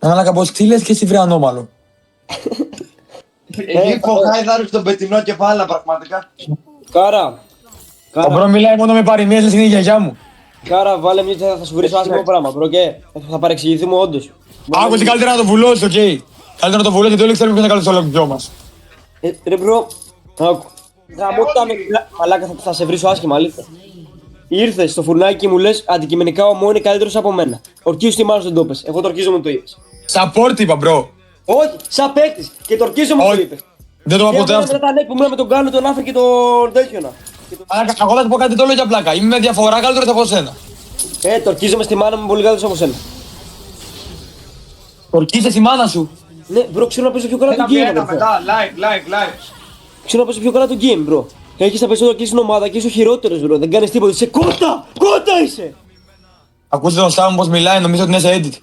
Μαλάκα, πως τι λες και εσύ βρε ανώμαλο. Εκεί φωχάιδαρου στον πετεινό κεφάλα πραγματικά. Κάρα. Ο μπρο μιλάει μόνο με παροιμίες, λες είναι η γιαγιά μου. Κάρα, βάλε μια θα σου βρει άσχημο πράγμα, μπρο, και θα παρεξηγηθούμε όντως. Άκουσε καλύτερα να το βουλώσει, οκ. Καλύτερα να το βουλώσει, γιατί όλοι ξέρουμε ποιος είναι καλός στο λογικό μας. Ρε μπρο, άκου. Μαλάκα, θα σε βρίσω άσχημα, αλήθεια. Ήρθες στο φουρνάκι και μου λες αντικειμενικά ο Μό είναι καλύτερος από μένα. Ορκίζου τη μάλλον δεν το είπες. Εγώ το ορκίζομαι το είπες. Support είπα, μπρο. Όχι, σαν παίκτης και το ορκίζομαι το Όχι. είπες. Δεν το είπα ποτέ αυτό. Μετά που ήμουν με τον Γκάνο, τον Άφρη και τον τέτοιο να. Μαλάκα, εγώ θα σου πω κάτι, το λέω για πλάκα. Είμαι με διαφορά καλύτερος από σένα. Το ορκίζομαι στη μάνα μου πολύ καλύτερος από σένα. Ορκίζεσαι η μάνα σου. Ναι, μπρο, ξέρω να παίζω πιο καλά το game. Ένα αδερφέ. μετά, like. Ξέρω να παίζω πιο καλά το game, μπρο. Έχεις τα περισσότερα και στην ομάδα και είσαι ο χειρότερος, μπρο. Δεν κάνεις τίποτα. Είσαι κότα! Κότα είσαι! Ακούστε τον Σάμ πως μιλάει, νομίζω ότι είναι σε edit.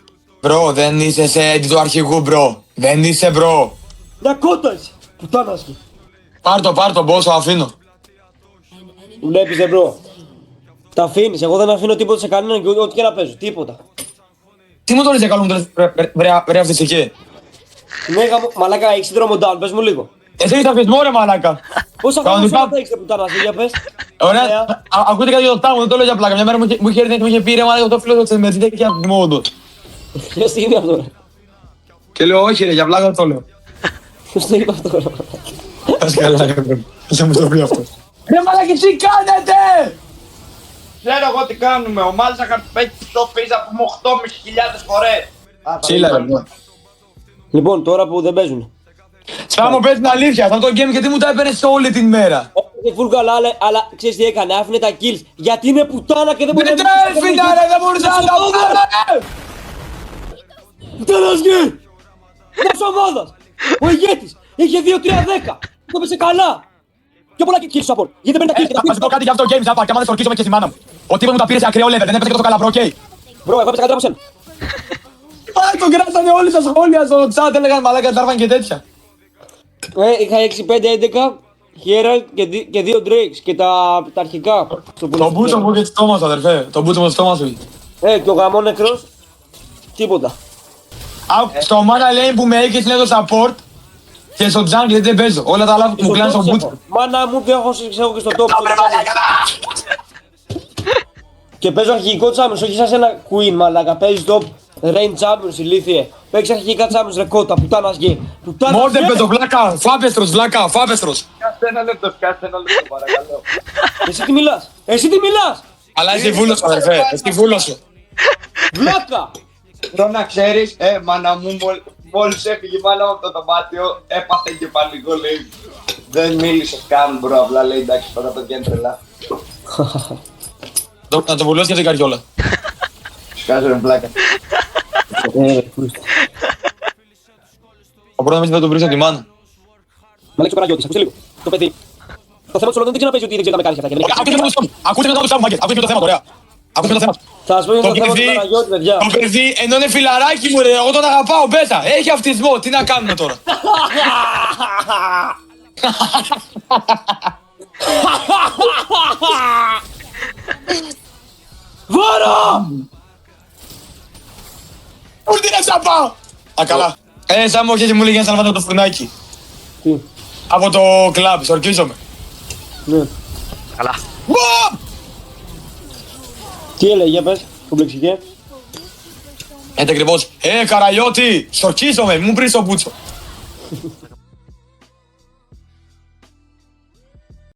Μπρο, δεν είσαι σε edit του αρχηγού, μπρο. Δεν είσαι, μπρο. Να κότα είσαι! Πουτάνα σου. Πάρ' το, μπρο, το αφήνω. Βλέπεις, μπρο. Τα αφήνεις. Εγώ δεν αφήνω τίποτα σε κανέναν και ό,τι και να παίζω. Τίποτα. Τι μου το λες για καλό μου, βρε αυτιστική. Ναι, μαλάκα, έχεις σύνδρομο down, πες μου λίγο. Εσύ είσαι αφισμό, ρε μαλάκα. Πόσα Κανονικά. χρόνια έχεις πουτάνα σου, για πες. Ωραία, ακούτε κάτι για το τάμο, δεν το λέω για πλάκα. Μια μέρα μου είχε έρθει και μου είχε πει ρε μαλάκα το φίλο του με ζητάει και από του. Ποιος το είπε αυτό, ρε. Και λέω όχι ρε, για πλάκα δεν το λέω. Ποιος το είπε αυτό, ρε. Ας καλά ρε μπρο, δεν μου το πει αυτό. Ρε μαλάκα, τι κάνετε! Ξέρω εγώ τι κάνουμε. Ο Μάλσακαρ παίζει το πίζα που μου 8.500 φορές. Τσίλα ρε μπρο. Λοιπόν, τώρα που δεν παίζουν. Σαν μου πες την αλήθεια, αυτό το game γιατί μου τα έπαιρνες όλη την μέρα. Όχι full καλά, αλλά ξέρεις τι έκανε, άφηνε τα kills. Γιατί είναι πουτάνα και δεν μπορεί Δεν τρέφηνα ρε, δεν μπορούσα να τα πάρω! Πουτάνας γε! Μιας ομάδας! Ο ηγέτης! Είχε 2-3-10! Το έπαιζε καλά! Πιο πολλά kills από όλα. Γιατί δεν παίρνει τα kills και τα Θα σου πω kills. κάτι για αυτό το game, Ζάπα, και άμα δεν φορκίζομαι και στη μάνα μου. Ο τύπος μου τα πήρε σε ακραίο level, δεν έπαιζε και το καλά, bro, οκ. Μπρο, εγώ έπαιζα καλύτερα από σένα. Τον κράσανε όλοι στα σχόλια, στο chat, έλεγαν μαλάκα, τάρβαν και τέτοια. Είχα 6-5-11 Herald και 2 Drakes και τα αρχικά. Τον μπούτσο μου και στο στόμα σου, αδερφέ. Τον μπούτσο μου στο στόμα σου. Και ο γαμόν νεκρός. Τίποτα. Στο Mana Lane που με έχεις είναι το support και στο jungle δεν παίζω. Όλα τα άλλα μου κλάνε στον μπούτσο. Μάνα μου και έχω και στο top. Και παίζω αρχικό Champions, όχι σαν ένα Queen μαλάκα. Παίζεις top Rain Champions, ηλίθιε. Παίξεις αρχικά Champions ρε κότα, πουτάνας γε. Μόρτε πέτω, βλάκα, φάπεστρος, βλάκα, φάπεστρος. Κάτσε ένα λεπτό, παρακαλώ. Εσύ τι μιλάς, εσύ τι μιλάς. Αλλά είσαι βούλος σου, αδερφέ, εσύ βούλος σου. Βλάκα. Θέλω να ξέρεις, μάνα μου, μόλις έφυγε η μάνα μου από το δωμάτιο, έπαθε και πανικό, λέει. Δεν μίλησες καν, μπρο, απλά λέει εντάξει, τώρα το κέντρο τρελά. Να το βουλώσει και την καριόλα. Σκάζω ρε πλάκα. Ο πρώτος δεν τον βρεις από τη μάνα. Μα λέξει ο Καραγιώτης, ακούσε λίγο. Το παιδί. Το θέμα του Σολοντών δεν ξέρω να παίζει ότι δεν ξέρει να με κάνει αυτά. Ακούστε μετά το Σάμου, μάγκες, ακούστε το θέμα, ωραία. Ακούστε το θέμα. Θα σας πω για το θέμα του παιδί- Καραγιώτη, παιδιά. Το παιδί, ενώ είναι φιλαράκι μου ρε, εγώ τον αγαπάω, μπέτα. Έχει αυτισμό, τι να κάνουμε τώρα. Βάρα! Πού τι να σαπάω. Α, καλά. Σάμου, όχι, μου λέγει να σαλβάνω το φουρνάκι. Τι, Από το κλαμπ, σορκίζομαι. ναι. Καλά. Μπαμ! Τι έλεγε, για πες, κομπλεξικέ. Έτσι ακριβώς. Καραγιώτη, σορκίζομαι, μου πήρες το μπούτσο.